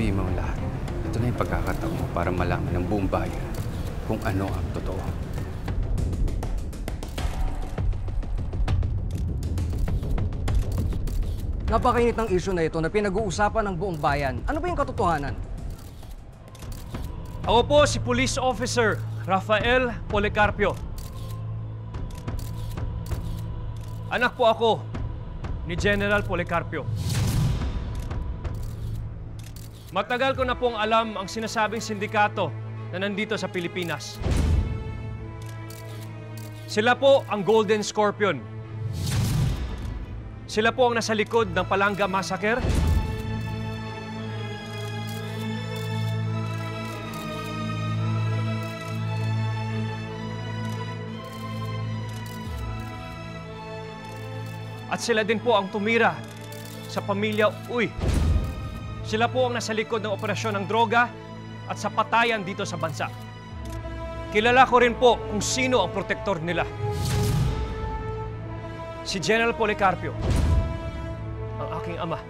sabihin mo ang lahat. Ito na yung pagkakataon mo para malaman ng buong bayan kung ano ang totoo. Napakainit ng issue na ito na pinag-uusapan ng buong bayan. Ano ba yung katotohanan? Ako po si Police Officer Rafael Policarpio. Anak po ako ni General Policarpio. Matagal ko na pong alam ang sinasabing sindikato na nandito sa Pilipinas. Sila po ang Golden Scorpion. Sila po ang nasa likod ng Palanga Massacre. At sila din po ang tumira sa pamilya Uy. Sila po ang nasa likod ng operasyon ng droga at sa patayan dito sa bansa. Kilala ko rin po kung sino ang protektor nila. Si General Policarpio, ang aking ama.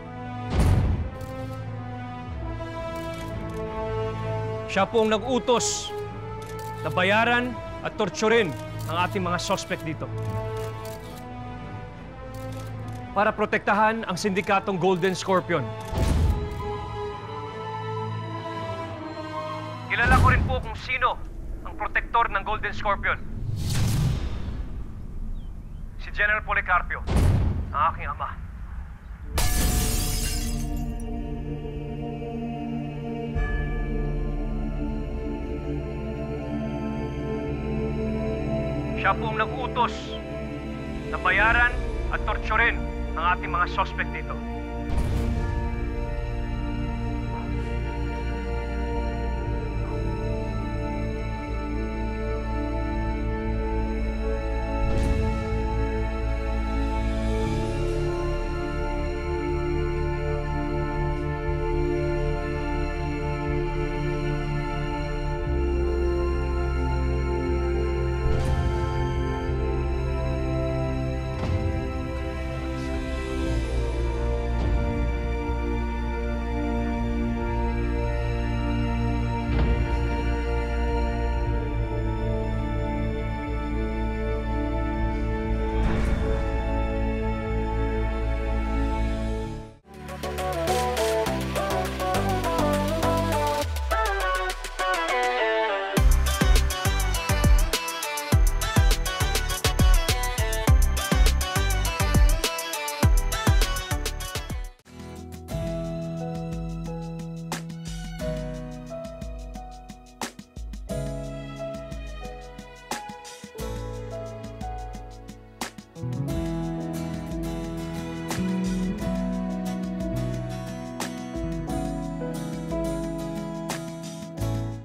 Siya po ang nag-utos na bayaran at torturin ang ating mga suspect dito. Para protektahan ang sindikatong Golden Scorpion. Kilala ko rin po kung sino ang protektor ng Golden Scorpion. Si General Policarpio, ang aking ama. Siya po ang nag-utos na bayaran at torturin ang ating mga suspect dito.